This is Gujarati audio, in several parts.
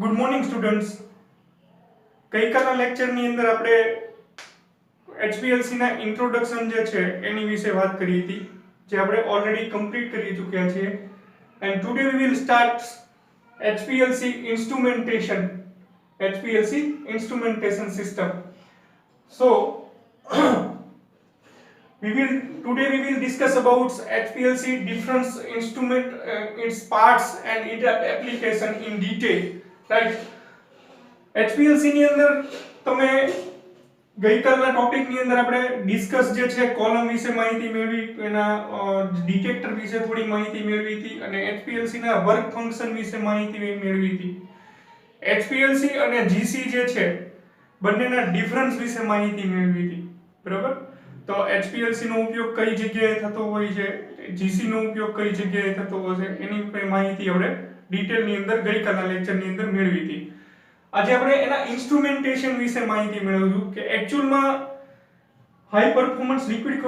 Good morning students. ગઈકાલના લેક્ચરની અંદર આપણે HPLC ના ઇન્ટ્રોડક્શન જે છે એની વિશે વાત કરી હતી, જે આપણે ઓલરેડી કમ્પ્લીટ કરી ચૂક્યા છીએ. And today we will start HPLC instrumentation system. So today we will discuss about HPLC different instrument, its parts and its application in detail. Right? HPLC ની અંદર તમે ગઈકાલના ટોપિક ની અંદર આપણે ડિસ્કસ જે છે કોલમ વિશે માહિતી મેળવી, એના ડિટેક્ટર વિશે થોડી માહિતી મેળવી હતી અને HPLC ના વર્ક ફંક્શન વિશે માહિતી મેળવી હતી. HPLC અને GC જે છે બંનેના ડિફરન્સ વિશે માહિતી મેળવી હતી. બરાબર? તો HPLC નો ઉપયોગ કઈ જગ્યાએ થતો હોય છે, GC નો ઉપયોગ કઈ જગ્યાએ થતો હોય છે, એની માહિતી આપણે ડિટેલ ની અંદર ગઈકાલના લેક્ચર ની અંદર મેળવી હતી. આજે આપણે એના ઇન્સ્ટ્રુમેન્ટેશન વિશે માહિતી મેળવીશું કે એક્ચ્યુઅલમાં હાઈ પરફોર્મન્સ લિક્વિડ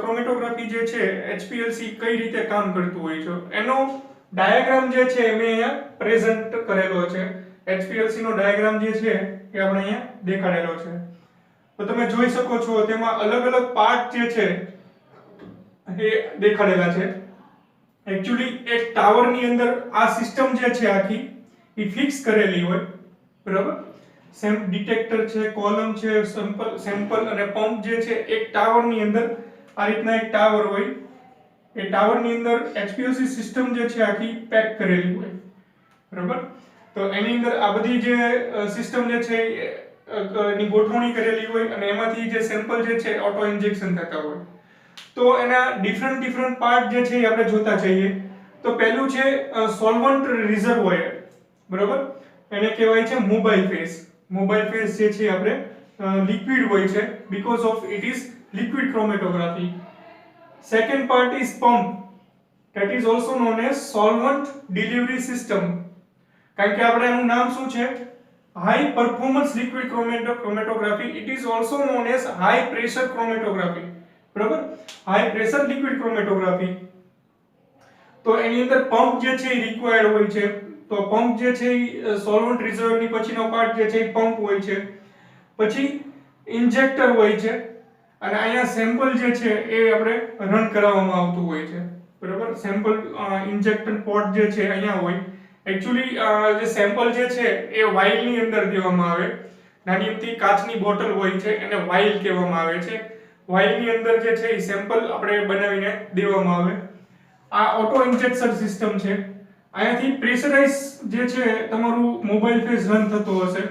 ક્રોમેટોગ્રાફી જે છે HPLC કઈ રીતે કામ કરતું હોય છે, એનો ડાયાગ્રામ જે છે મેં અહીંયા પ્રેઝન્ટ કરેલો છે. HPLC નો ડાયાગ્રામ જે છે એ આપણે અહીંયા દેખાડેલો છે. તો તમે જોઈ શકો છો તેમાં અલગ અલગ પાર્ટ જે છે એ દેખાડેલા છે. એક્ચ્યુઅલી એક ટાવર ની અંદર આ સિસ્ટમ જે છે આખી એ ફિક્સ કરેલી હોય. બરાબર? ડિટેક્ટર છે, કોલમ છે, સેમ્પલ અને પંપ જે છે એક ટાવર ની અંદર આ રીતના એક ટાવર હોય. એ ટાવર ની અંદર HPLC સિસ્ટમ જે છે આખી પેક કરેલી હોય. બરાબર? તો એની અંદર આ બધી જે સિસ્ટમ જે છે ની ગોઠવણી કરેલી હોય અને એમાંથી જે સેમ્પલ જે છે ઓટો ઇન્જેક્શન થતા હોય. તો એના ડિફરન્ટ પાર્ટ જે છે એ આપણે જોતા જઈએ. તો પહેલું છે સોલ્વન્ટ રિઝર્વોયર. બરાબર? એને કહેવાય છે મોબાઈલ ફેઝ. મોબાઈલ ફેઝ જે છે આપણે લિક્વિડ હોય છે because of it is liquid chromatography. Second part is pump, that is also known as solvent delivery system. કારણ કે આપણે એનું નામ શું છે, high performance liquid chromatography. It is also known as high pressure chromatography. બરાબર? high pressure liquid chromatography. તો એની અંદર પંપ જે છે એ રિક્વાયર્ડ હોય છે. તો પંપ જે છે એ સોલ્વન્ટ રિઝર્વ ની પછીનો પાર્ટ જે છે એ પંપ હોય છે. પછી ઇન્જેક્ટર હોય છે અને અહીંયા સેમ્પલ જે છે એ આપણે રન કરાવવામાં આવતું હોય છે. બરાબર? સેમ્પલ ઇન્જેક્ટર પોર્ટ જે છે અહીંયા હોય. એક્ચ્યુઅલી જે સેમ્પલ જે છે એ વાઇલ ની અંદર દેવામાં આવે. નાની અમથી કાચની બોટલ હોય છે એને વાઇલ કહેવામાં આવે છે. વાઇલ ની અંદર જે છે એ સેમ્પલ આપણે બનાવીને દેવામાં આવે. આ ઓટો ઇન્જેક્શન સિસ્ટમ છે. અહીંયાથી પ્રેશરાઇઝ જે છે તમારું મોબાઈલ ફેઝ રન થતો હશે.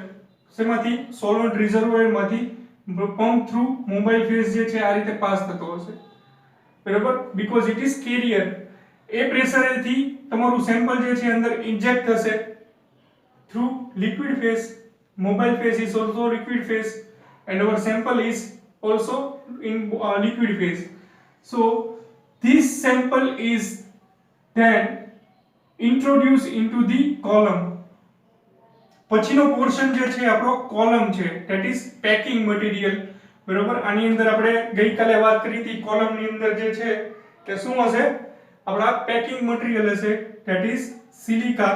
શેમાંથી? સોલ્વન્ટ રિઝર્વોયરમાંથી પંપ થ્રુ મોબાઈલ ફેઝ જે છે આ રીતે પાસ થતો હશે. બરાબર? Because it is carrier. એ પ્રેશરેથી તમારું સેમ્પલ જે છે અંદર ઇન્જેક્ટ થશે through liquid phase. Mobile phase is also liquid phase and our sample is also in liquid phase. So this sample is then introduced into the column. પછીનો પોર્શન જે છે આપણો કોલમ છે, that is packing material. બરોબર? આની અંદર આપણે ગઈકાલે વાત કરી હતી, કોલમ ની અંદર જે છે તે શું હશે? આપણા પેકિંગ મટીરીયલ હશે, that is સિલિકા.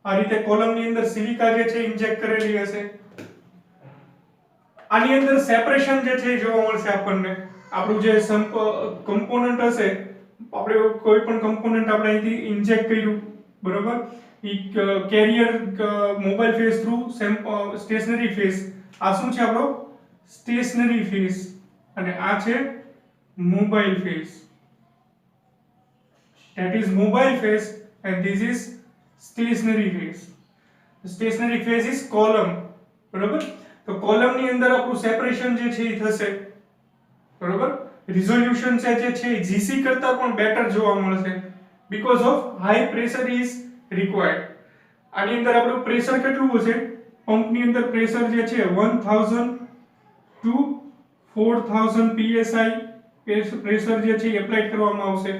આ રીતે કોલમ ની અંદર સિલિકા જે છે ઇન્જેક્ટ કરેલી હશે. આની અંદર સેપરેશન જે છે જોવા મળશે આપણને. આપણું જે કમ્પોનન્ટ હશે, આપણે કોઈ પણ કમ્પોનન્ટ આપણે અહીંથી ઇન્જેક્ટ કર્યું, બરોબર, ઈ carrier mobile phase through stationary phase. આ શું છે આપણો? Stationary phase. અને આ છે mobile phase. that is mobile phase and this is stationary phase. Stationary phase is column. બરોબર? તો કોલમ ની અંદર આપણું સેપરેશન જે છે એ થશે. બરોબર? રિઝોલ્યુશન જે છે એ GC કરતા પણ બેટર જોવા મળશે because of high pressure is required. આની અંદર આપણું પ્રેશર કેટલું હશે? પંપ ની અંદર પ્રેશર જે છે 1000 to 4000 psi પ્રેશર જે છે એપ્લાય કરવામાં આવશે.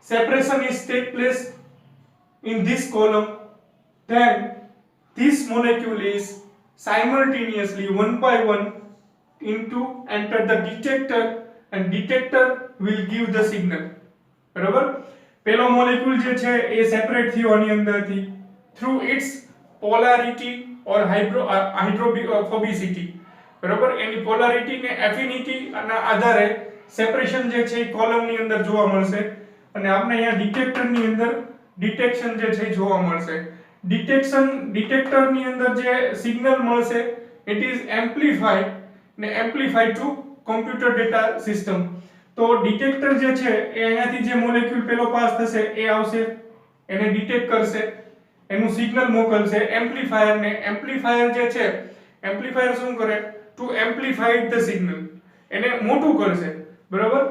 Separation is take place in this column, then this molecule is simultaneously one by one enter the detector and detector will give the signal. બરાબર, પેલો મોલેક્યુલ જે છે એ સેપરેટ થયો આની અંદરથી through its polarity or hydrophobicity. બરાબર, એની પોલારિટી ને એફિનિટી ના આધારે સેપરેશન જે છે એ કોલમની અંદર જોવા મળશે અને આપણે અહીંયા ડિટેક્ટરની અંદર ડિટેક્શન જે છે જોવા મળશે. ડિટેક્ટરની અંદર જે સિગ્નલ મળશે ઇટ ઇઝ એમ્પ્લિફાઈડ ને એમ્પ્લિફાઈડ ટુ કોમ્પ્યુટર ડેટા સિસ્ટમ. તો ડિટેક્ટર જે છે એ અહીંયાથી જે મોલેક્યુલ પેલો પાસ થશે એ આવશે, એને ડિટેક્ટ કરશે, એનું સિગ્નલ મોકલશે એમ્પ્લીફાયર ને. એમ્પ્લીફાયર જે છે, એમ્પ્લીફાયર શું કરે? ટુ એમ્પ્લીફાઈડ ધ સિગ્નલ, એને મોટું કરશે. બરાબર,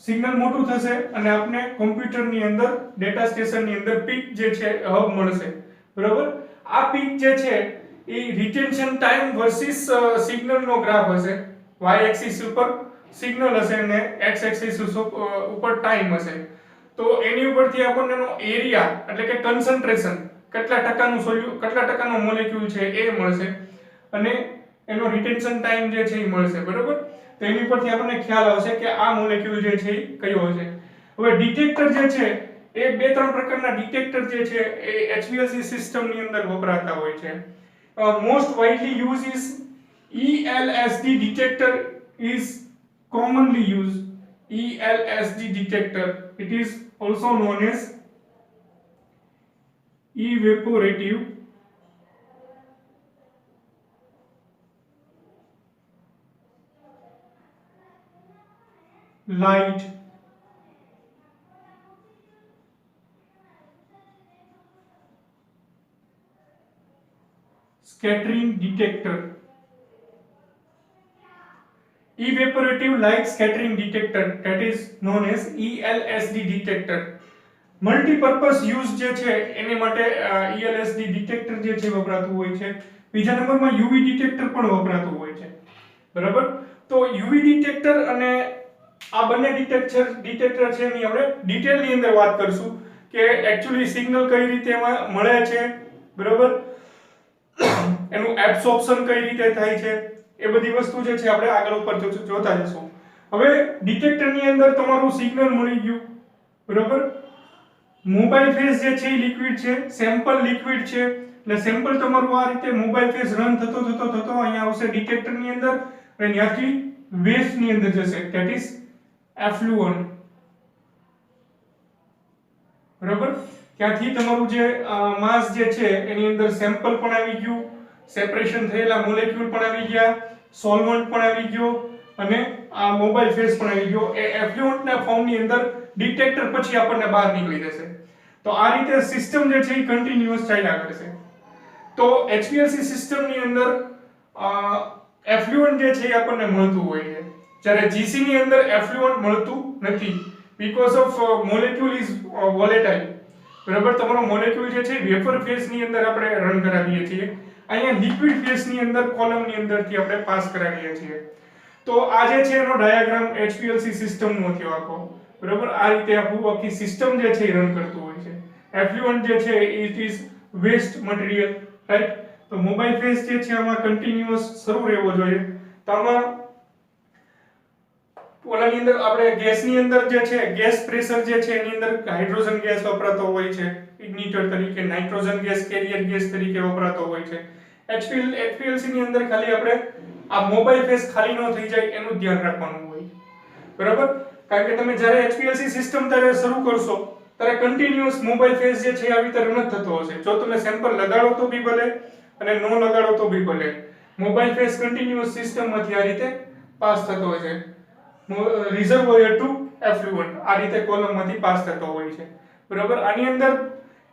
સિગ્નલ મોટું થશે અને આપણે કોમ્પ્યુટરની અંદર ડેટા સ્ટેશનની અંદર પીક જે છે હબ મળશે. બરાબર, આ પીક જે છે એ રિટેન્શન ટાઈમ વર્સિસ સિગ્નલનો ગ્રાફ હશે. y એક્સિસ ઉપર સિગ્નલ હશે અને x એક્સિસ ઉપર ટાઈમ હશે. તો એની ઉપરથી આપણને એનો એરિયા એટલે કે કન્સન્ટ્રેશન, કેટલા ટકાનો મોલેક્યુલ છે એ મળશે અને એનો રિટેન્શન ટાઈમ જે છે એ મળશે. બરાબર, તો એની ઉપરથી આપણને ખ્યાલ આવશે કે આ મોલેક્યુલ જે છે એ કયો હશે. હવે ડિટેક્ટર જે છે એ બે ત્રણ પ્રકારના ડિટેક્ટર જે છે એ HPLC સિસ્ટમની અંદર વપરાતા હોય છે. Most widely use is ELSD detector is commonly used. ELSD detector, it is also known as evaporative light scattering detector. Evaporative light scattering detector, that is known as ELSD detector. Multipurpose use જે છે એની માટે ELSD ડિટેક્ટર જે છે વપરાતું હોય છે. બીજા નંબરમાં UV ડિટેક્ટર પણ વપરાતું હોય છે. બરાબર, તો UV ડિટેક્ટર અને આ બંને ડિટેક્ટર છે એની આપણે ડિટેલની અંદર વાત કરશું કે એકચ્યુઅલી સિગ્નલ કઈ રીતે એમાં મળે છે. બરાબર, એનું એબ્સોર્પ્શન કઈ રીતે થાય છે, એ બધી વસ્તુ જે છે આપણે આગળ ઉપર જોતા જશું. હવે ડિટેક્ટરની અંદર તમારું સિગ્નલ મળી ગયું. બરાબર, મોબાઈલ ફેઝ જે છે એ લિક્વિડ છે, સેમ્પલ લિક્વિડ છે, એટલે સેમ્પલ તમારું આ રીતે મોબાઈલ ફેઝ રન થતો અહીંયા આવશે ડિટેક્ટરની અંદર અને ત્યાંથી વેસ્ટની અંદર જશે, ધેટ ઇઝ એફ્લુઅન્ટ. બરાબર, ત્યાંથી તમારું જે માસ જે છે એની અંદર સેમ્પલ પણ આવી ગયું, સેપરેશન થયેલા મોલેક્યુલ પણ આવી ગયા, સોલ્વન્ટ પણ આવી ગયો અને આ મોબાઈલ ફેઝ પણ આવી ગયો. એ એફ્લુઅન્ટના ફોર્મની અંદર ડિટેક્ટર પછી આપણને બહાર નીકળી જશે. તો આ રીતે સિસ્ટમ જે છે એ કન્ટિન્યુઅસ ચાલ્યા કરશે. તો HPLC સિસ્ટમની અંદર એફ્લુઅન્ટ જે છે એ આપણને મળતું હોય છે, જ્યારે GC ની અંદર એફ્લુઅન્ટ મળતું નથી because of molecule is volatile. બરાબર, તમારો મોલેક્યુલ જે છે વેપર ફેઝની અંદર આપણે રન કરાવીએ છીએ, અહીંયા લિક્વિડ ફેઝની અંદર કોલમની અંદરથી આપણે પાસ કરાવીએ છીએ. તો આ જે છે એનો ડાયાગ્રામ HPLC સિસ્ટમનો થયો આખો. બરાબર, આ રીતે આખી સિસ્ટમ જે છે એ રન કરતું હોય છે. એફ્લુઅન્ટ જે છે it is waste material, right. તો મોબાઈલ ફેઝ જે છે આમાં કન્ટિન્યુઅસ શરૂ રહેવો જોઈએ. તો આમાં ઓલાની અંદર આપણે ગેસની અંદર જે છે ગેસ પ્રેશર જે છે એની અંદર હાઇડ્રોજન ગેસ વપરાતો હોય છે ઇગ્નિટર તરીકે, નાઇટ્રોજન ગેસ કેરિયર ગેસ તરીકે વપરાતો હોય છે. HPLC ની અંદર ખાલી આપણે આ મોબાઈલ ફેઝ ખાલી ન થઈ જાય એનું ધ્યાન રાખવાનું હોય. બરાબર, કારણ કે તમે જ્યારે HPLC સિસ્ટમ ત્યારે શરૂ કરશો ત્યારે કન્ટિન્યુઅસ મોબાઈલ ફેઝ જે છે આવી રીતે રન થતો હશે. જો તમે સેમ્પલ લગાડો તો બી ભલે અને ન લગાડો તો બી ભલે, મોબાઈલ ફેઝ કન્ટિન્યુઅસ સિસ્ટમમાંથી આ રીતે પાસ થતો હોય છે. રિઝર્વોયર ટુ એફ્લુઅન્ટ આ રીતે કોલમમાંથી પાસ થતો હોય છે. બરાબર, આની અંદર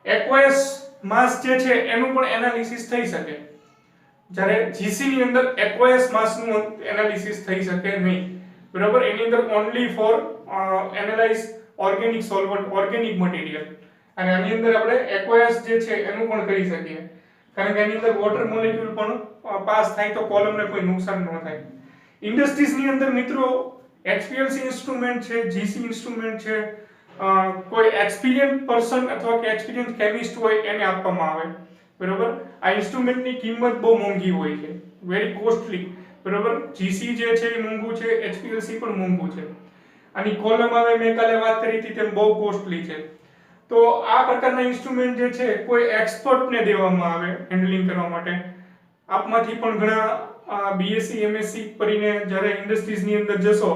એક્વાયસ માસ જે છે એનું પણ એનાલિસિસ થઈ શકે, જ્યારે GC ની અંદર એક્વાયસ માસનું એનાલિસિસ થઈ શકે નહીં. બરાબર, એની અંદર only four analyse organic solvent, organic material, અને આની અંદર આપણે એક્વાયસ જે છે એનું પણ કરી શકીએ, કારણ કે એની અંદર વોટર મોલેક્યુલ પણ પાસ થાય તો કોલમને કોઈ નુકસાન ન થાય. ઇન્ડસ્ટ્રીઝની અંદર મિત્રો HPLC ઇન્સ્ટ્રુમેન્ટ છે, GC ઇન્સ્ટ્રુમેન્ટ છે, કોઈ એક્સપિરિયન્સ પર્સન અથવા કે એક્સપિરિયન્સ કેમિસ્ટ હોય એને આપવામાં આવે. બરાબર, આ ઇન્સ્ટ્રુમેન્ટની કિંમત બહુ મોંઘી હોય છે, વેરી કોસ્ટલી. બરોબર. GC જે છે એ મોંઘું છે, HPLC પણ મોંઘું છે. આની કોલમ હવે મેં કાલે વાત કરી હતી તેમ બહુ કોસ્ટલી છે. તો આ પ્રકારના ઇન્સ્ટ્રુમેન્ટ જે છે કોઈ એક્સપર્ટને દેવામાં આવે હેન્ડલિંગ કરવા માટે. આપમાંથી પણ ઘણા BSc MSc કરીને જ્યારે ઇન્ડસ્ટ્રીઝની અંદર જશો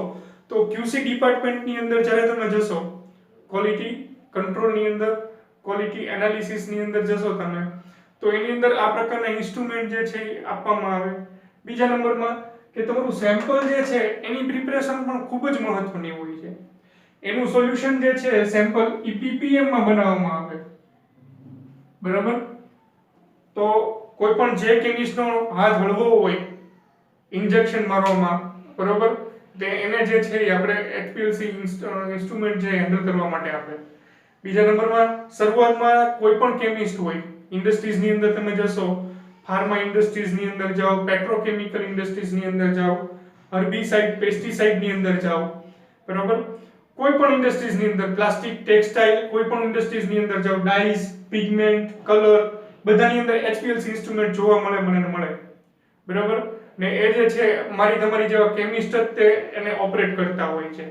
તો QC ડિપાર્ટમેન્ટની અંદર જ્યારે તમે જશો, ક્વોલિટી કંટ્રોલની અંદર, ક્વોલિટી એનાલિસિસની અંદર જશો તમે, તો એની અંદર આ પ્રકારના ઇન્સ્ટ્રુમેન્ટ જે છે એ આપવામાં આવે. બીજા નંબરમાં કે તમારું સેમ્પલ જે છે એની પ્રિપરેશન પણ ખૂબ જ મહત્વની હોય છે. એનું સોલ્યુશન જે છે સેમ્પલ એ PPM માં બનાવવામાં આવે. બરાબર. તો કોઈ પણ જે કેમિસ્ટનો હાથ હળવો હોય ઇન્જેક્શન મારવામાં, બરોબર, તે એને જે છે એ આપણે HPLC ઇન્સ્ટ્રુમેન્ટ જે હેન્ડલ કરવા માટે આપે. બીજા નંબરમાં શરૂઆતમાં કોઈ પણ કેમિસ્ટ હોય ઇન્ડસ્ટ્રીઝની અંદર તમે જશો, ફાર્મા ઇન્ડસ્ટ્રીઝની અંદર જાઓ, પેટ્રોકેમિકલ ઇન્ડસ્ટ્રીઝની અંદર જાઓ, હર્બિસાઇડ પેસ્ટિસાઇડની અંદર જાઓ, બરોબર, કોઈ પણ ઇન્ડસ્ટ્રીઝની અંદર, પ્લાસ્ટિક, ટેક્સટાઇલ, કોઈ પણ ઇન્ડસ્ટ્રીઝની અંદર જાઓ, ડાઈઝ, પિગમેન્ટ, કલર, બધાની અંદર HPLC ઇન્સ્ટ્રુમેન્ટ જોવા મળે. બરાબર. ને એ જે છે મારી તમારી જેવા કેમિસ્ટ જ તે એને ઓપરેટ કરતા હોય છે.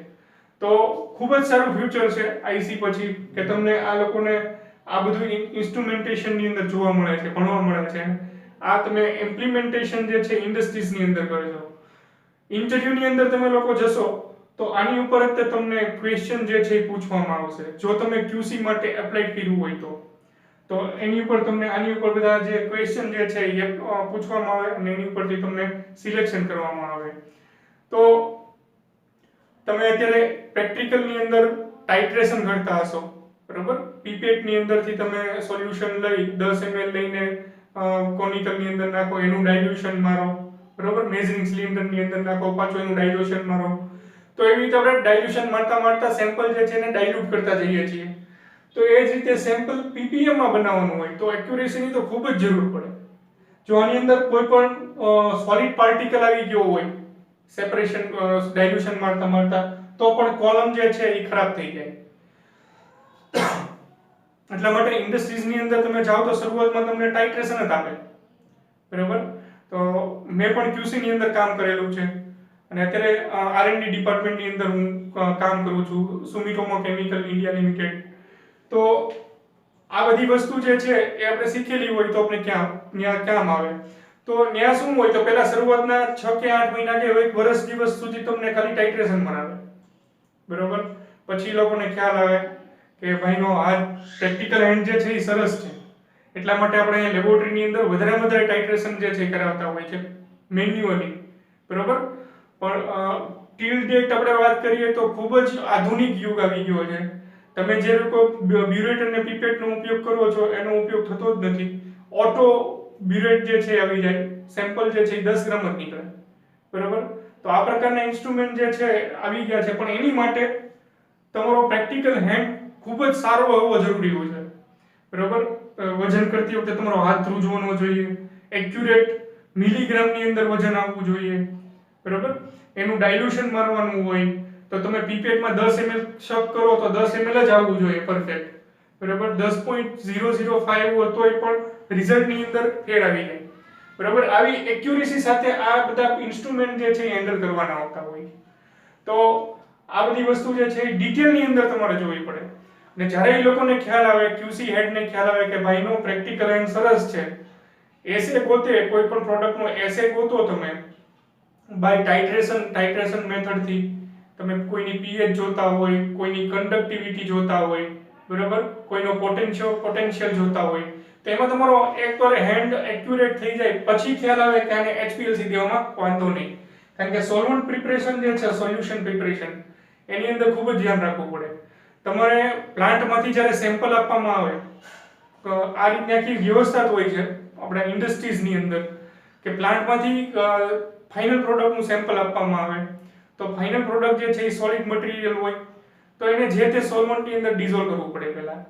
તો ખૂબ જ સારું ફ્યુચર છે IC પછી કે તમને આ લોકોને આ બધું ઇન્સ્ટ્રુમેન્ટેશનની અંદર જોવા મળે છે, ભણવા મળે છે. આ તમે ઇમ્પ્લિમેન્ટેશન જે છે ઇન્ડસ્ટ્રીઝની અંદર કરજો. ઇન્ટરવ્યુની અંદર તમે લોકો જશો તો આની ઉપર જ તમને ક્વેશ્ચન જે છે એ પૂછવામાં આવશે. જો તમે QC માટે એપ્લાય કર્યું હોય તો એની ઉપર તમને આની ઉપર બધા જે ક્વેશ્ચન જે છે એ પૂછવામાં આવે અને એની ઉપરથી તમને સિલેક્શન કરવામાં આવે. તો તમે અત્યારે પ્રેક્ટિકલની અંદર ટાઇટ્રેશન કરતા હશો, બરાબર. પીપેટની અંદરથી તમે સોલ્યુશન લઈ 10 ml લઈને કોનિકલની અંદર નાખો, એનું ડાયલ્યુશન મારો, બરાબર, મેઝરિંગ સિલિન્ડરની અંદર નાખો, પાછું એનું ડાયલ્યુશન મારો. તો એવી રીતે આપણે ડાયલ્યુશન મારતા સેમ્પલ જે છે એને ડાયલ્યુટ કરતા જઈએ છીએ. તો એ જ રીતે સેમ્પલ PPM માં બનાવવાનું હોય તો એક્યુરેસીની તો ખૂબ જ જરૂર પડે. જો આની અંદર કોઈ પણ સોલિડ પાર્ટિકલ આવી ગયો હોય સેપરેશન ડાયલ્યુશન મારતા તો પણ કોલમ જે છે એ ખરાબ થઈ જાય. એટલા માટે ઇન્ડસ્ટ્રીઝની અંદર તમે જાઓ તો શરૂઆતમાં તમને ટાઇટ્રેશન જ આપે, બરાબર. તો મેં પણ QC ની અંદર કામ કરેલું છે અને અત્યારે R&D ડિપાર્ટમેન્ટની અંદર હું કામ કરું છું, સુમિટોમો કેમિકલ ઇન્ડિયા લિમિટેડ. તો આ બધી વસ્તુ જે છે એ આપણે શીખેલી હોય તો આપણે ક્યાં કામ આવે. તો ત્યાં શું હોય તો પહેલા શરૂઆતના 6 કે 8 મહિના કે 1 વર્ષ દિવસ સુધી તમને ખાલી ટાઇટ્રેશન ભણાવે, બરોબર. પછી લોકોને ખ્યાલ આવે કે ભાઈનો આ પ્રેક્ટિકલ હેન્ડ જે છે એ સરસ છે, એટલા માટે આપણે અહીંયા લેબોરેટરીની અંદર વધારે ટાઇટ્રેશન જે છે કરાવતા હોય છે મેન્યુઅલી, બરોબર. પણ ટીલ ડેટ આપણે વાત કરીએ તો ખૂબ જ આધુનિક યુગ આવી ગયો છે. તમે જે લોકો બ્યુરેટ અને પીપેટનો ઉપયોગ કરો છો એનો ઉપયોગ થતો જ નથી. ઓટો બ્યુરેટ જે છે આવી જાય, સેમ્પલ જે છે એ 10 ગ્રામ જ નીકળે, બરાબર. તો આ પ્રકારના ઇન્સ્ટ્રુમેન્ટ જે છે આવી ગયા છે, પણ એની માટે તમારો પ્રેક્ટિકલ હેન્ડ ખૂબ જ સારો હોવો જરૂરી હોય છે, બરાબર. વજન કરતી વખતે તમારો હાથ ધ્રુજવાનો જોઈએ, એક્યુરેટ મિલીગ્રામની અંદર વજન આવવું જોઈએ, બરાબર. એનું ડાયલ્યુશન મારવાનું હોય તો તમે પીપેટમાં 10 ml શક કરો તો 10 ml જ આવવું જોઈએ પરફેક્ટ, બરાબર. 10.005 હોય તોય પણ રિઝલ્ટની અંદર ફેર આવી જાય, બરાબર. આવી એક્યુરેસી સાથે આ બધા ઇન્સ્ટ્રુમેન્ટ જે છે એ હેન્ડલ કરવાના આવતા હોય. તો આ બધી વસ્તુ જે છે એ ડિટેલની અંદર તમારે જોવી પડે. અને જ્યારે એ લોકોને ખ્યાલ આવે, QC હેડને ખ્યાલ આવે કે ભાઈનો પ્રેક્ટિકલ હેન્ડ સરસ છે, એસે ગોતે, કોઈ પણ પ્રોડક્ટનો એસે ગોતો તમે બાય ટાઇટ્રેશન મેથડથી. તમે કોઈની pH જોતા હોય, કોઈની કન્ડક્ટિવિટી જોતા હોય, બરાબર, કોઈનો પોટેન્શિયલ જોતા હોય, તો એમાં તમારો એકવાર હેન્ડ એક્યુરેટ થઈ જાય પછી ખ્યાલ આવે કે આને HPLC દેવામાં વાંધો નહીં. કારણ કે સોલ્વન્ટ પ્રિપરેશન જે છે, સોલ્યુશન પ્રિપરેશન, એની અંદર ખૂબ જ ધ્યાન રાખવું પડે. તમારે પ્લાન્ટમાંથી જ્યારે સેમ્પલ આપવામાં આવે તો આ રીતની આખી વ્યવસ્થા હોય છે આપણા ઇન્ડસ્ટ્રીઝની અંદર કે પ્લાન્ટમાંથી ફાઇનલ પ્રોડક્ટનું સેમ્પલ આપવામાં આવે તો ફાઇનલ પ્રોડક્ટ જે છે એ સોલિડ મટીરિયલ હોય તો એને જે તે સોલ્વન્ટની અંદર ડિઝોલ્વ કરવું પડે પહેલા.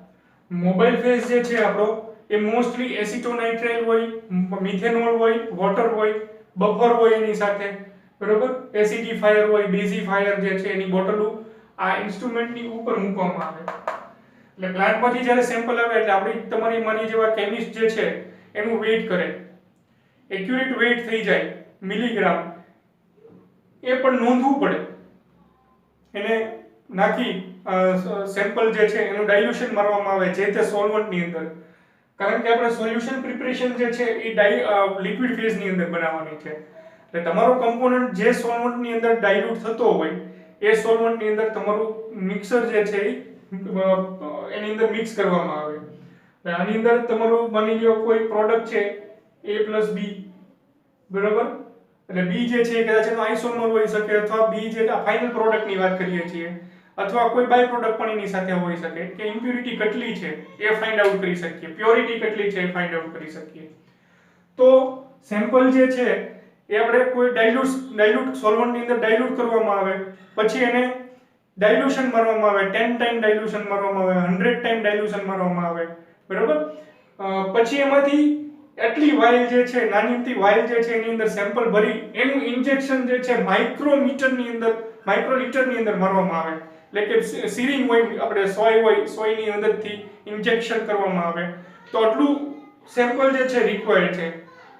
મોબાઈલ ફેઝ જે છે આપણો એ મોસ્ટલી એસિટોનાઇટ્રાઇલ હોય, મિથેનોલ હોય, વોટર હોય, બફર હોય એની સાથે, બરોબર, એસિડિફાયર હોય, બેઝિફાયર જે છે એની બોટલો આ ઇન્સ્ટ્રુમેન્ટની ઉપર મૂકવામાં આવે. એટલે પ્લાન્ટમાંથી જ્યારે સેમ્પલ આવે એટલે આપણી તમારી મારી જેવા કેમિસ્ટ જે છે એનું વેઇટ કરે, એક્યુરેટ વેઇટ થઈ જાય મિલીગ્રામ, એ પણ નોંધવું પડે. એને નાખી સેમ્પલ જે છે એનું ડાયલ્યુશન મારવામાં આવે જે તે સોલ્વન્ટની અંદર, કારણ કે આપણે સોલ્યુશન પ્રિપરેશન જે છે એ લિક્વિડ ફેઝની અંદર બનાવવાની છે. એટલે તમારો કમ્પોનન્ટ જે સોલ્વન્ટની અંદર ડાયલ્યુટ થતો હોય એ સોલ્વન્ટની અંદર તમારું મિક્સર જે છે એની અંદર મિક્સ કરવામાં આવે. આની અંદર તમારું માની લો કોઈ પ્રોડક્ટ છે A+B, બરાબર, એટલે B જે છે કદાચ એનો આઇસોમર હોઈ શકે, અથવા B જે ફાઇનલ પ્રોડક્ટની વાત કરીએ છીએ, અથવા કોઈ બાય પ્રોડક્ટ પણ એની સાથે હોઈ શકે, કે ઇમ્પ્યુરિટી કેટલી છે એ ફાઇન્ડ આઉટ કરી શકીએ, પ્યોરિટી કેટલી છે એ ફાઇન્ડ આઉટ કરી શકીએ. તો સેમ્પલ જે છે એ આપણે કોઈ ડાયલ્યુટ સોલ્વન્ટની અંદર ડાયલ્યુટ કરવામાં આવે, પછી એને ડાયલ્યુશન મારવામાં આવે, 10 ટાઈમ ડાયલ્યુશન મારવામાં આવે, 100 ટાઈમ ડાયલ્યુશન મારવામાં આવે, બરાબર. પછી એમાંથી એટલી વાઇલ જે છે, નાની અમથી વાઇલ જે છે એની અંદર સેમ્પલ ભરી એનું ઇન્જેક્શન જે છે માઇક્રોમીટરની અંદર, માઇક્રોલીટરની અંદર મારવામાં આવે. એટલે કે સીરિંગ હોય, આપણે સોય હોય, સોયની અંદરથી ઇન્જેક્શન કરવામાં આવે. તો આટલું સેમ્પલ જે છે રિક્વાયર્ડ છે.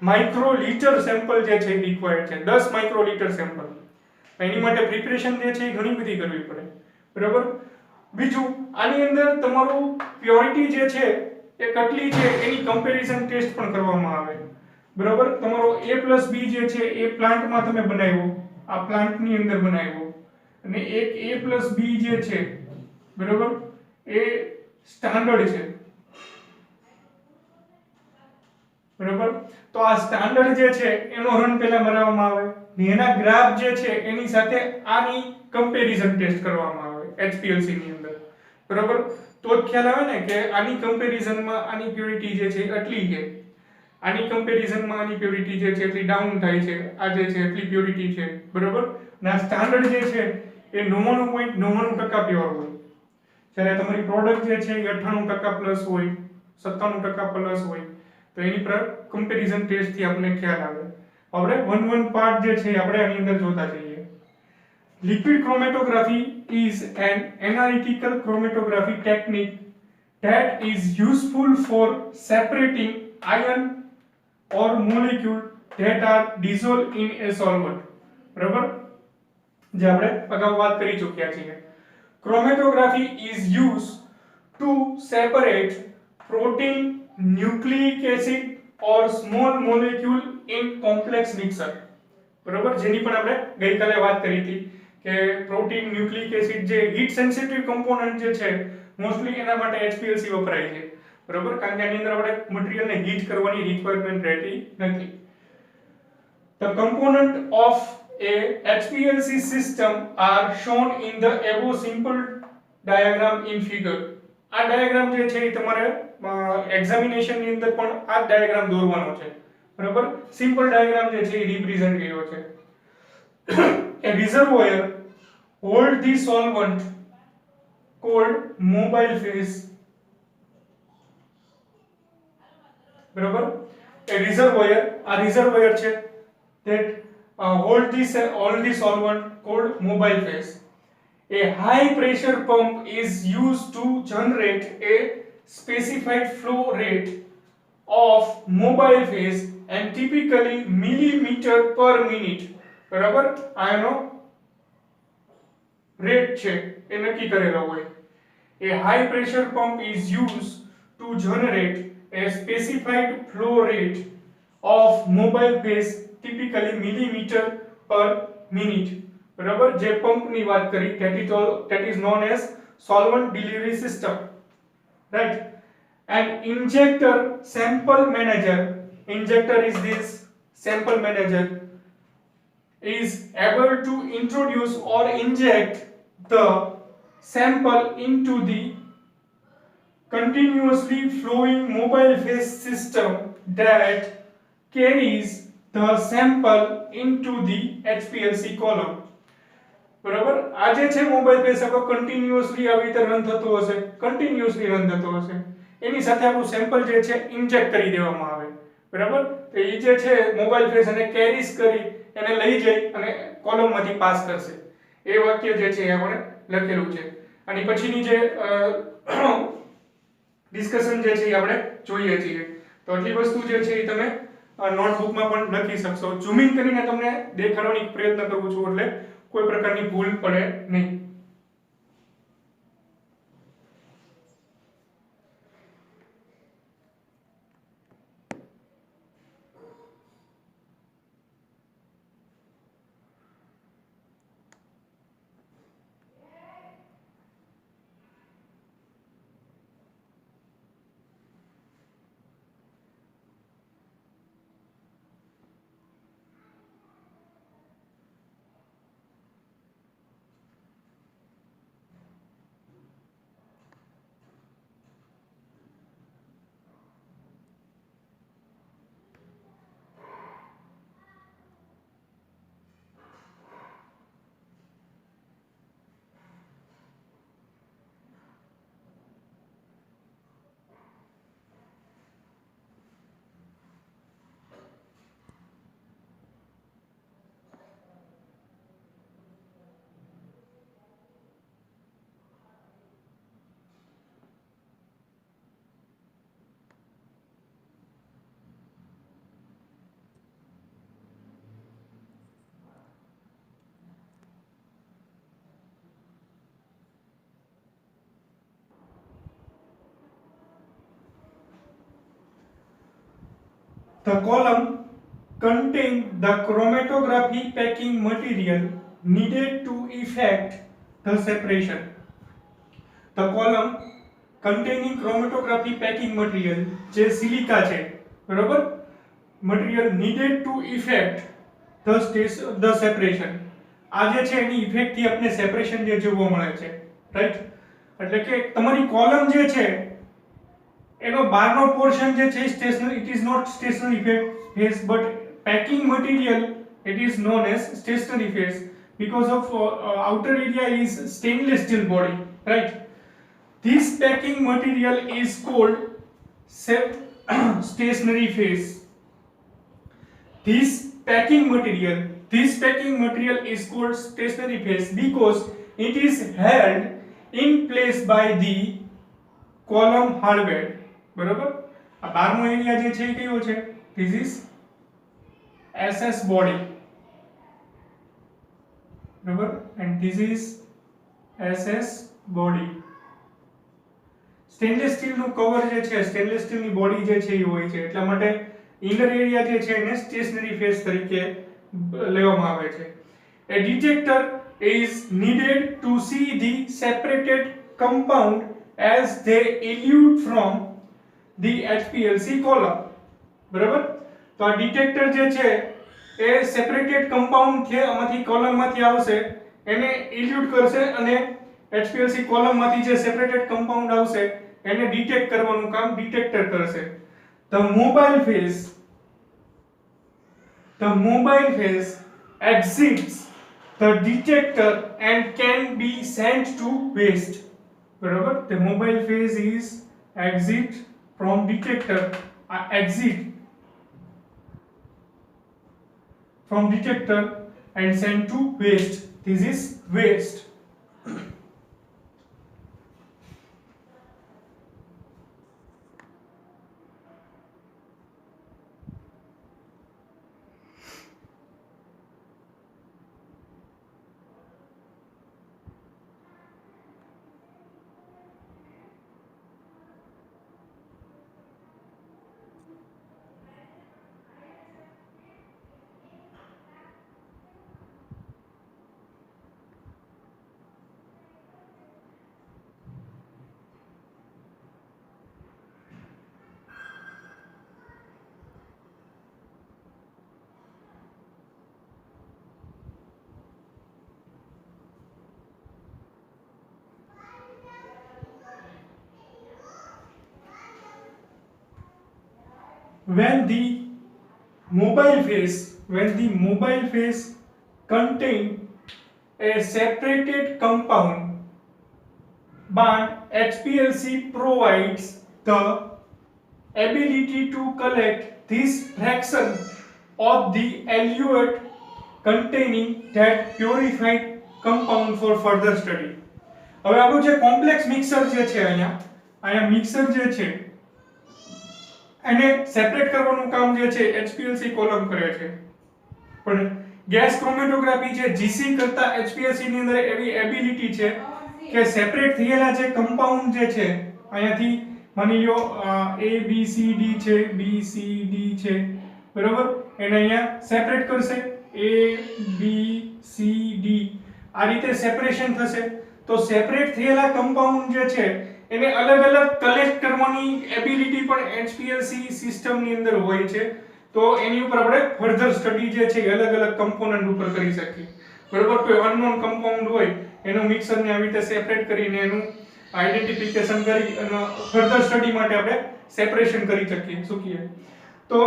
માઇક્રોલીટર સેમ્પલ જે છે રિક્વાયર્ડ છે, 10 માઇક્રોલીટર સેમ્પલ. એની માટે પ્રિપરેશન જે છે એ ઘણી બધી કરવી પડે, બરાબર. બીજું, આની અંદર તમારું પ્યોરિટી જે છે એ કેટલી છે એની કમ્પેરિઝન ટેસ્ટ પણ કરવામાં આવે, બરાબર. તમારો A+B જે છે એ પ્લાન્ટમાં તમે બનાવ્યો, આ પ્લાન્ટની અંદર બનાવ્યો, અને એક A+B જે છે, બરાબર, એ સ્ટાન્ડર્ડ છે, બરાબર. તો આ સ્ટાન્ડર્ડ જે છે એનો રન પહેલા બનાવવામાં આવે, એના ગ્રાફ જે છે એની સાથે આની કમ્પેરિઝન ટેસ્ટ કરવામાં આવે HPLC ની અંદર, બરાબર. તો જ ખ્યાલ આવે ને કે આની કમ્પેરિઝનમાં આની પ્યોરિટી જે છે એટલી છે, આની કમ્પેરિઝનમાં આની પ્યોરિટી જે છે એટલી ડાઉન થાય છે, આ જે છે એટલી પ્યોરિટી છે, બરાબર. અને આ સ્ટાન્ડર્ડ જે છે એ 99.99% પ્યોર હોય, જ્યારે તમારી પ્રોડક્ટ જે છે એ 98% પ્લસ હોય, 97% પ્લસ હોય, તો એની પર કમ્પેરિઝન ટેસ્ટ થી આપણને ખ્યાલ આવે. આપણે વન પાર્ટ જે છે આપણે આની અંદર જોતા જઈએ. Liquid chromatography is an analytical chromatography technique that is useful for separating ion or molecule that are dissolved in a solvent. બરાબર, જે આપણે અગાઉ વાત કરી ચૂક્યા છીએ. Chromatography is used to separate protein, nucleic acid or small molecule in complex mixture. બરાબર, જેની પણ આપણે ગઈકાલે વાત કરી હતી કે પ્રોટીન, ન્યુક્લિક એસિડ જે હીટ સેન્સિટિવ કમ્પોનન્ટ જે છે મોસ્ટલી એના માટે HPLC વપરાય છે, બરાબર, કારણ કે આની અંદર આપણે મટીરીયલને હીટ કરવાની રિક્વાયરમેન્ટ રહેતી નથી. The component of a HPLC system are shown in the above simple diagram in figure. આ ડાયાગ્રામ જે છે એ તમારે એક્ઝામિનેશન ની અંદર પણ આ ડાયાગ્રામ દોરવાનો છે, બરાબર. સિમ્પલ ડાયાગ્રામ જે છે એ રિપ્રેઝન્ટ કર્યો છે. A reservoir hold the solvent called mobile phase, બરાબર. A reservoir છે that hold the solvent called mobile phase. A high pressure pump is used to generate a specified flow rate of mobile phase and typically millimeter per minute, બરાબર. આનો રેટ છે એ નક્કી કરેલો હોય. A high pressure pump is used to generate a specified flow rate of mobile phase, typically millimeter per minute, બરાબર. જે પંપની વાત કરી that is known as solvent delivery system, right. An injector sample manager, injector is this sample manager, is able to introduce or inject the sample into the continuously flowing mobile phase system that carries the sample into the HPLC column, બરાબર. આ જે છે મોબાઈલ ફેઝ આપણો કન્ટિન્યુઅસલી આવી રીતે રન થતો હશે, કન્ટિન્યુઅસલી રન થતો હશે, એની સાથે આપણું સેમ્પલ જે છે ઇન્જેક્ટ કરી દેવામાં આવે, બરાબર. તો એ જે છે મોબાઈલ ફેઝ એને કેરીસ કરી એને લઈ જઈ અને કોલમમાંથી પાસ કરશે. એ વાક્ય જે છે એ આપણે લખેલું છે. અને પછીની જે ડિસ્કશન જે છે એ આપણે જોઈએ છીએ. તો આટલી વસ્તુ જે છે એ તમે નોટબુકમાં પણ લખી શકશો. ઝૂમિંગ કરીને તમને દેખાડવાનો પ્રયત્ન કરું છું એટલે કોઈ પ્રકારની ભૂલ પડે નહીં. The column contain the chromatography packing material needed to effect the separation. The column containing chromatography packing material જે સિલિકા છે બરોબર material needed to effect the separation. આ જે છે એની ઇફેક્ટ થી આપણે સેપરેશન જે જોવા મળે છે રાઈટ. એટલે કે તમારી કોલમ જે છે એનો બહારનો પોર્શન જે છે stationary, it is not stationary phase but packing material it is known as stationary phase because of outer area is stainless steel body, right. This packing material is called stationary phase. This packing material is called stationary phase because it is held in place by the column hardware. બરાબર. આ 12મો એરિયા જે છે એ કયો છે? This is SS body. બરાબર. And this is SS body. Stainless steel નું કવર જે છે, સ્ટેનલેસ સ્ટીલ ની બોડી જે છે એ હોય છે. એટલા માટે ઇનર એરિયા જે છે એને સ્ટેશનરી ફેસ તરીકે લેવામાં આવે છે. A detector is needed to see the separated compound as they elude from the HPLC column. બરાબર. તો આ ડિટેક્ટર જે છે એ સેપરેટેડ કમ્પાઉન્ડ છે આમાંથી કોલમમાંથી આવશે એને ઇલ્યુડ કરશે અને HPLC કોલમમાંથી જે સેપરેટેડ કમ્પાઉન્ડ આવશે એને ડિટેક્ટ કરવાનું કામ ડિટેક્ટર કરશે. The mobile phase exits the detector and can be sent to waste. બરાબર. The mobile phase is exit from detector, exit from detector and sent to waste. This is waste. When the mobile phase contain a separated compound but HPLC provides the ability to collect this fraction of the eluate containing that purified compound for further study. હવે આપણું જે કોમ્પ્લેક્સ મિક્સર જે છે અહીંયા મિક્સર જે છે એને સેપરેટ કરવાનું કામ જે છે HPLC કોલમ કરે છે. પણ ગેસ ક્રોમેટોગ્રાફી છે GC કરતા HPLC ની અંદર એવી એબિલિટી છે કે સેપરેટ થયેલા જે કમ્પાઉન્ડ જે છે અહીંયાથી માની લો A B C D છે B C D છે બરાબર, એને અહીંયા સેપરેટ કરશે A B C D આ રીતે સેપરેશન થશે. તો સેપરેટ થયેલા કમ્પાઉન્ડ જે છે એને અલગ અલગ કલેક્ટ કરવાની એબિલિટી પણ HPLC સિસ્ટમની અંદર હોય છે. તો એની ઉપર આપણે ફર્ધર સ્ટડી જે છે અલગ અલગ કમ્પોનન્ટ ઉપર કરી શકીએ બરાબર. કોઈ અનનોન કમ્પાઉન્ડ હોય એનું મિક્સરને આવી રીતે સેપરેટ કરીને એનું આઈડેન્ટિફિકેશન કરી અને ફર્ધર સ્ટડી માટે આપણે સેપરેશન કરી શકીએ. શું કહીએ તો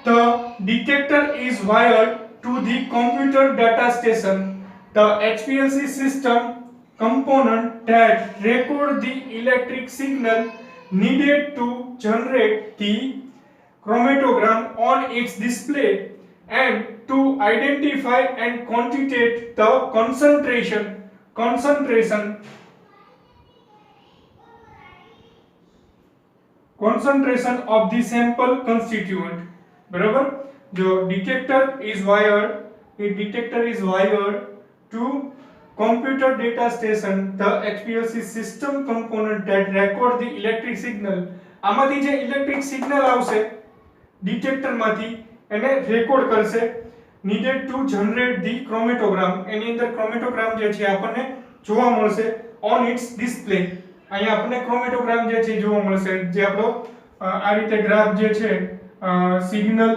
the detector is wired to the computer data station. The HPLC system component that record the electric signal needed to generate the chromatogram on its display and to identify and quantitate the concentration of the sample constituent. बराबर. जो detector is wired to computer data station, the HPLC system component that record the electric signal. આમાંથી જે ઇલેક્ટ્રિક સિગ્નલ આવશે ડિટેક્ટર માંથી એને રેકોર્ડ કરશે needed to generate the chromatogram. એની અંદર ક્રોમેટોગ્રામ જે છે આપણને જોવા મળશે on its display. અહીંયા આપણને ક્રોમેટોગ્રામ જે છે જોવા મળશે જે આપણો આ રીતે ગ્રાફ જે છે સિગ્નલ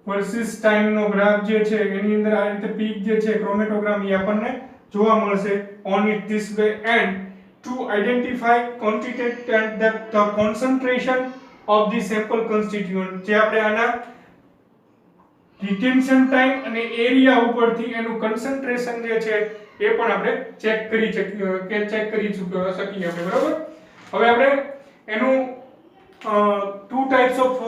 વર્સિસ ટાઈમ નો ગ્રાફ જે છે એની અંદર આ રીતે પીક જે છે ક્રોમેટોગ્રામ એ આપણને જોવા મળશે on its display and to identify quantitate and the concentration of the sample constituent. જે આપણે આના રિટેન્શન ટાઈમ અને એરિયા ઉપરથી એનું કન્સન્ટ્રેશન જે છે એ પણ આપણે ચેક કરી શકીએ આપણે બરાબર. હવે આપણે એનું two types of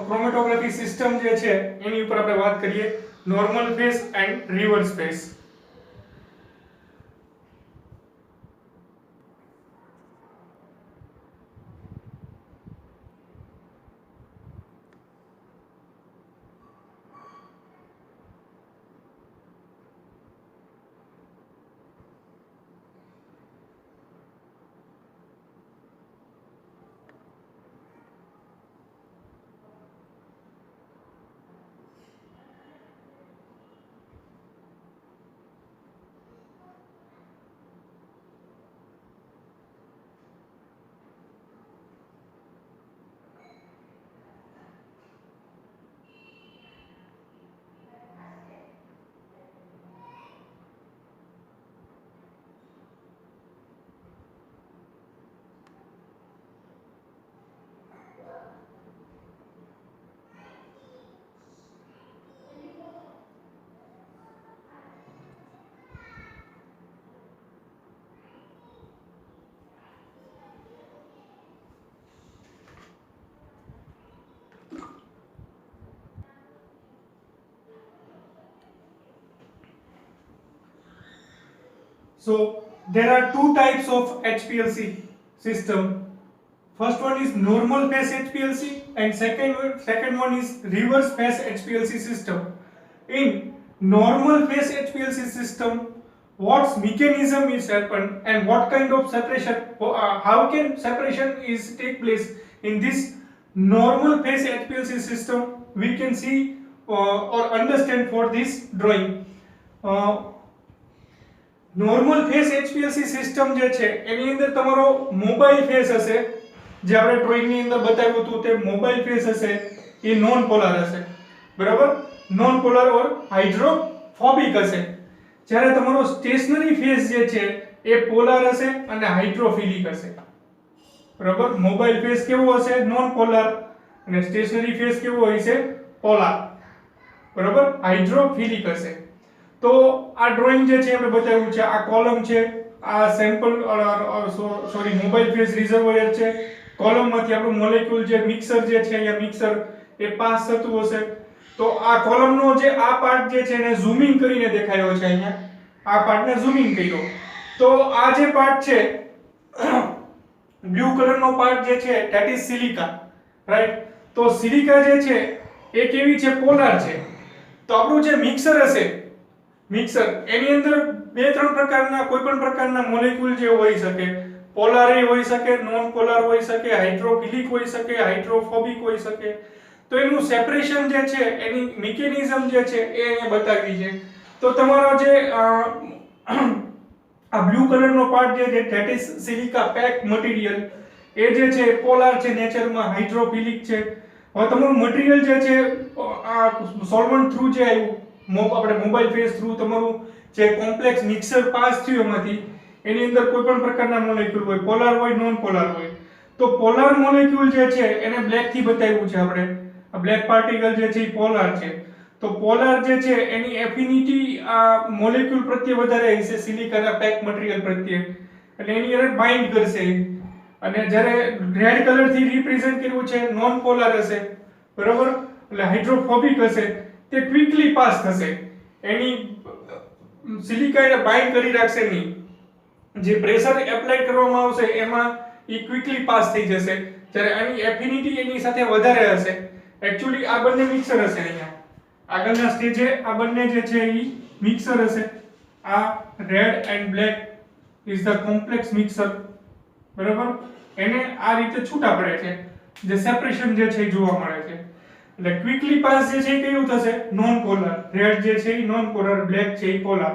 chromatography system જે છે એની ઉપર આપણે વાત કરીએ, normal phase and reverse phase. So there are two types of HPLC system. First one is normal phase HPLC and second one is reverse phase HPLC system. In normal phase HPLC system, what mechanism is happen and what kind of separation, how can separation is take place in this normal phase HPLC system, we can see or understand for this drawing. Normal face HPLC system જે છે એની અંદર તમારો મોબાઈલ ફેસ હશે, જે આપણે ડ્રોઈંગ ની અંદર બતાવ્યું હતું તે મોબાઈલ ફેસ હશે એ નોન પોલર હશે બરાબર, નોન પોલર ઓર હાઇડ્રોફોબિક હશે. જ્યારે તમારો સ્ટેશનરી ફેસ જે છે એ પોલર હશે અને હાઇડ્રોફિલિક હશે બરાબર. મોબાઈલ ફેસ કેવો હશે? નોન પોલર, અને સ્ટેશનરી ફેસ કેવો હોય છે? પોલર બરાબર, હાઇડ્રોફિલિક હશે. તો આ ડ્રોઈંગ જે છે આપણે બતાવ્યું છે, આ કોલમ છે, આ સેમ્પલ મોબાઈલ ફેઝ રિઝર્વોયર છે. કોલમમાંથી આપણું મોલેક્યુલ જે મિક્સર જે છે અહીંયા મિક્સર એ પાસ થતું હશે. તો આ કોલમનો જે આ પાર્ટ જે છે એને ઝૂમિંગ કરીને દેખાયો છે અહીંયા, આ પાર્ટને ઝૂમિંગ કર્યો. તો આ જે પાર્ટ છે બ્લુ કલરનો પાર્ટ જે છે ધેટ ઇઝ સિલિકા, રાઈટ. તો સિલિકા જે છે એ કેવી છે? પોલાર છે. તો આપણું જે મિક્સર હશે, મિક્સર એની અંદર બે ત્રણ પ્રકારના કોઈ પણ પ્રકારના મોલેક્યુલ જે હોઈ શકે, પોલાર હોઈ શકે, નોન પોલાર હોઈ શકે, હાઇડ્રોફિલિક હોઈ શકે, હાઇડ્રોફોબિક હોઈ શકે. તો એનું સેપરેશન જે છે, એની મિકેનિઝમ જે છે એ અહીંયા બતાવી છે. તો તમારો જે આ બ્લુ કલરનો પાર્ટ જે છે that is silica pack material, એ જે છે પોલાર છે નેચરમાં, હાઇડ્રોફિલિક છે. હવે તમારું મટીરીયલ જે છે આ સોલ્વન્ટ થ્રુ જે આવ્યું, આપણે મોબાઈલ ફેસ થ્રુ તમારું જે કોમ્પ્લેક્સ મિક્સર પાસ થયું એમાંથી, એની અંદર કોઈ પણ પ્રકારના મોલેક્યુલ હોય, પોલાર હોય, નોન પોલાર હોય. તો પોલાર મોલેક્યુલ જે છે એને બ્લેક થી બતાવ્યું છે આપણે. આ બ્લેક પાર્ટિકલ જે છે એ પોલાર છે. તો પોલાર જે છે એની એફિનિટી આ મોલેક્યુલ પ્રત્યે વધારે હશે, સિલિકાના પેક મટીરીયલ પ્રત્યે, એટલે એની અંદર બાઇન્ડ કરશે. અને જ્યારે રેડ કલર થી રિપ્રેઝન્ટ કર્યું છે નોન પોલાર હશે, બરોબર, એટલે હાઇડ્રોફોબિક હશે, તે ક્વિકલી પાસ થશે. એની સિલિકા એને બાઇન્ડ કરી રાખશે નહીં. જે પ્રેશર એપ્લાય કરવામાં આવશે એમાં એ ક્વિકલી પાસ થઈ જશે. જ્યારે આની એફિનિટી એની સાથે વધારે હશે. એકચ્યુઅલી આ બંને મિક્સર હશે. અહીંયા આગળના સ્ટેજે આ બંને જે છે એ મિક્સર હશે. આ red and black is the complex mixer, બરાબર. એને આ રીતે છૂટા પડે છે, જે સેપરેશન જે છે એ જોવા મળે છે. એટલે ક્વિકલી પાસ જે છે એ કયું થશે? Non polar. રેડ જે છે એ નોન પોલાર, બ્લેક છે એ પોલાર.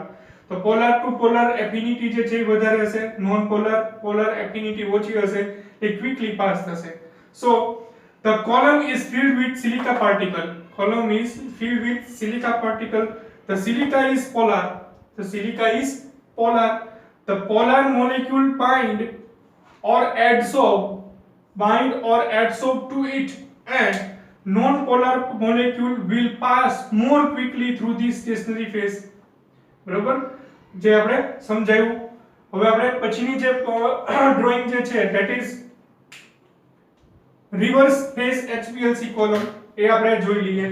તો પોલાર ટુ પોલાર એફિનિટી જે છે એ વધારે હશે, નોન પોલાર પોલાર એફિનિટી ઓછી હશે, એ ક્વિકલી પાસ થશે. સો the column is filled with silica particle. Column is filled with silica particle. The silica is polar. The silica is polar. The polar molecule bind or adsorb to it, and non-polar molecule will pass more quickly through this stationary phase. બરોબર, જે આપણે સમજાયું. હવે આપણે પછીની જે ડ્રોઈંગ જે છે that is reverse phase HPLC column, એ આપણે જોઈ લઈએ.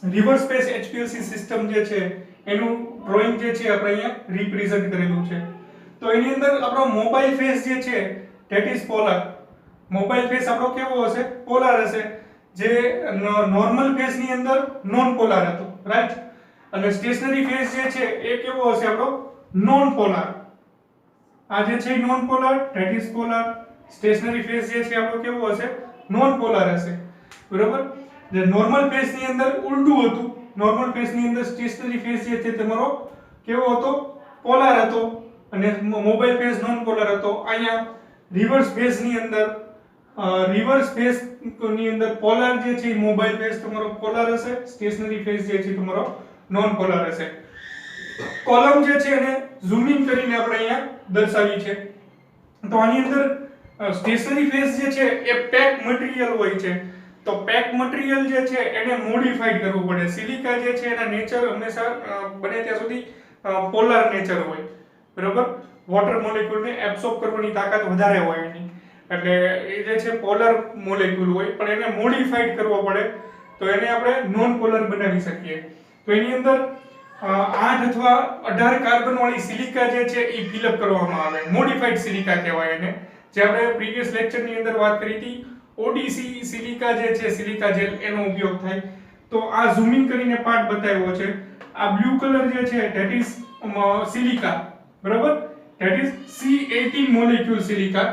રિવર્સ ફેઝ HPLC સિસ્ટમ જે છે એનું ડ્રોઈંગ જે છે આપણે અહીંયા રિપ્રેઝન્ટ કરેલું છે. તો એની અંદર આપણો મોબાઈલ ફેઝ જે છે that is polar. Mobile phase આપણો કેવો હશે? પોલાર હશે. જે નોર્મલ ફેઝ ની અંદર નોન પોલાર હતો, રાઈટ. અને સ્ટેશનરી ફેઝ જે છે એ કેવો હશે આપણો? Non polar. આ જે છે non polar, that is polar. Stationary phase જે છે આપણો કેવો હશે? નોન પોલાર હશે, બરોબર. જે નોર્મલ ફેઝ ની અંદર ઉલટું હતું. નોર્મલ ફેઝ ની અંદર સ્ટેશનરી ફેઝ જે છે તમારો કેવો હતો? પોલાર હતો. અને મોબાઈલ ફેઝ નોન પોલાર હતો. અહીંયા રિવર્સ ફેઝ ની અંદર પોલાર જે છે મોબાઈલ ફેઝ તમારો પોલાર હશે, સ્ટેશનરી ફેઝ જે છે તમારો નોન પોલાર હશે. કોલમ જે છે એને ઝૂમ ઇન કરીને આપણે અહીંયા દર્શાવી છે. તો આની અંદર સ્ટેશનરી ફેઝ જે છે એ પેક મટીરીયલ હોય છે. તો પેક મટીરીયલ જે છે એને મોડિફાઈડ કરવું પડે. સિલિકા જે છે એના નેચર હંમેશા બને ત્યાં સુધી પોલાર નેચર હોય, બરાબર. વોટર મોલેક્યુલને એબ્સોર્બ કરવાની તાકાત વધારે હોય એની, એટલે એ જે છે પોલાર મોલેક્યુલ હોય, પણ એને મોડિફાઈડ કરવો પડે તો એને આપણે નોન પોલાર બનાવી શકીએ. તો એની અંદર 8 અથવા 18 કાર્બન વાળી સિલિકા જે છે એ ફિલઅપ કરવામાં આવે. મોડિફાઈડ સિલિકા કહેવાય એને, જે આપણે પ્રીવિયસ લેક્ચર ની અંદર વાત કરી હતી. ODC સિલિકા જે છે, સિલિકા જેલ, એનો ઉપયોગ થાય. તો આ ઝૂમ ઇન કરીને પાર્ટ બતાવ્યો છે. આ બ્લુ કલર જે છે ધેટ ઇઝ સિલિકા, બરાબર. That is C18 molecule silica.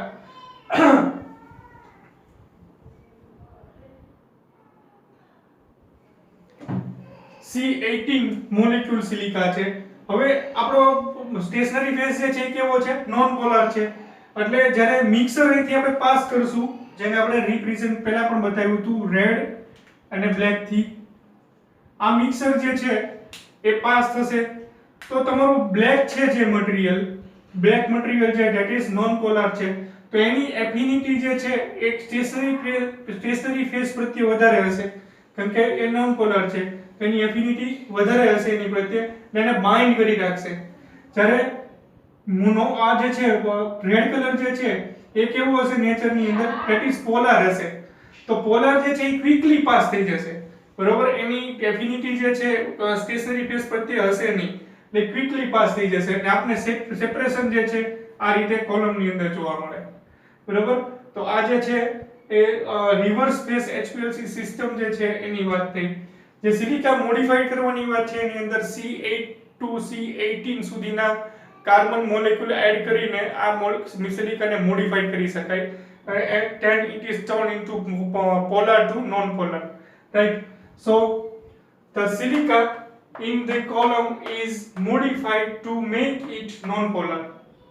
C18 molecule silica છે. હવે આપણો સ્ટેશનરી ફેઝ જે છે એ કેવો છે નોન પોલાર છે એટલે જ્યારે મિક્સર અહીંથી આપણે પાસ કરશું જેને આપણે રિપ્રેઝન્ટ પહેલા પણ બતાવ્યું હતું રેડ અને બ્લેક થી આ મિક્સર જે છે એ પાસ થશે તો તમારું બ્લેક છે જે મટીરીયલ બ્લેક મટીરીયલ છે ધેટ ઇઝ નોન પોલાર છે તો એની એફિનિટી જે છે એ સ્ટેશનરી ફેઝ પ્રત્યે વધારે હશે કેમ કે એ નોન પોલાર છે તો એની એફિનિટી વધારે હશે એની પ્રત્યે એટલે એને બાઇન્ડ કરી રાખશે જ્યારે આ જે છે રેડ કલર જે છે એ કેવો હશે નેચરની અંદર ધેટ ઇઝ પોલાર હશે તો પોલાર જે છે એ ક્વિકલી પાસ થઈ જશે બરોબર એની એફિનિટી જે છે સ્ટેશનરી ફેઝ પ્રત્યે હશે નહીં એટલે ક્વિકલી પાસ થઈ જશે અને આપણે સેપરેશન જે છે આ રીતે કોલમની અંદર જોવા મળે બરોબર તો આ જે છે એ રિવર્સ ફેઝ HPLC સિસ્ટમ જે છે એની વાત થઈ જે સિલિકા મોડિફાઈ કરવાની વાત છે એની અંદર C8 to C18 સુધીના કાર્બન મોલેક્યુલ એડ કરીને આ સિલિકાને મોડિફાઈ કરી શકાય and then it is turned into polar to non polar right so the silica in the column is modified to make it non polar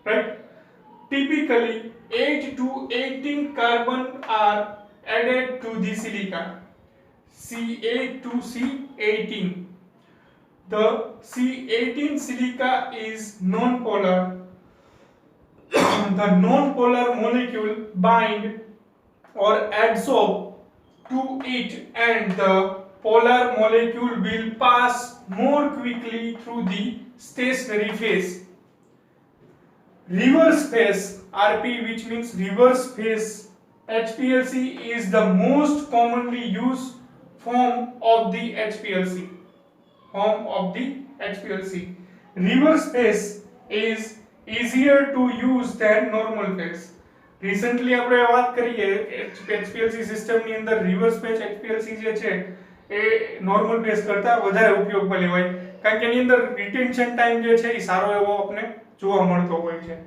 right typically 8 to 18 carbon are added to the silica C8 to C18 the C18 silica is non-polar the non-polar molecule bind or adsorb to it and the polar molecule will pass more quickly through the stationary phase reverse phase RP which means reverse phase HPLC is the most commonly used form of the HPLC reverse phase is easier to use than normal phase recently આપણે વાત કરીએ HPLC સિસ્ટમ ની અંદર reverse phase HPLC જે છે એ normal phase કરતા વધારે ઉપયોગમાં લેવાય કારણ કે એની અંદર retention time જે છે એ સારો એવો આપણે જોવા મળતો હોય છે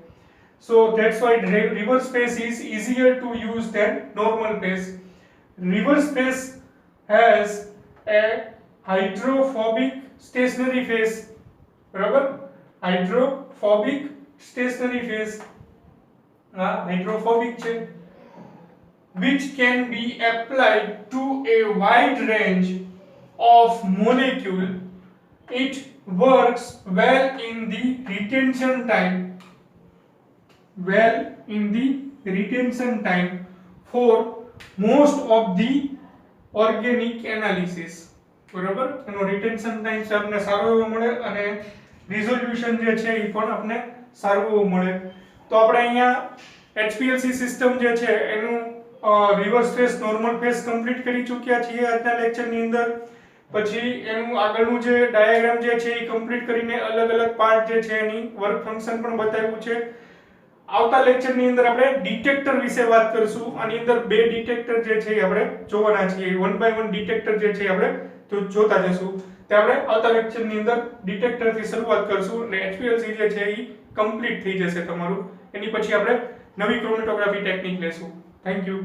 so that's why reverse phase is easier to use than normal phase reverse phase has a hydrophobic stationary phase બરાબર hydrophobic stationary phase hydrophobic છે which can be applied to a wide range of molecule it works well in the retention time for most of the organic analysis બરાબર એનો રિટેન્શન ટાઈમ છે આપણે સારો એવો મળે અને રિઝોલ્યુશન જે છે એ પણ આપણે સારું એવું મળે તો આપણે અહીંયા HPLC સિસ્ટમ જે છે એનું reverse phase normal phase complete કરી ચૂક્યા છીએ આજના લેક્ચરની અંદર પછી એનું આગળનું જે ડાયાગ્રામ જે છે એ કમ્પ્લીટ કરીને અલગ અલગ પાર્ટ જે છે એની વર્ક ફંક્શન પણ બતાવ્યું છે આવતા લેક્ચરની અંદર આપણે ડિટેક્ટર વિશે વાત કરશું આની અંદર બે ડિટેક્ટર જે છે આપણે જોવાના છીએ વન બાય વન ડિટેક્ટર જે છે આપણે તો જોતા જશું તે આપણે આવતા લેક્ચરની અંદર ડિટેક્ટર થી શરૂઆત કરશું અને HPLC જે છે એ કમ્પ્લીટ થઈ જશે તમારું એની પછી આપણે નવી ક્રોમેટોગ્રાફી ટેકનિક લેશું થેન્ક યુ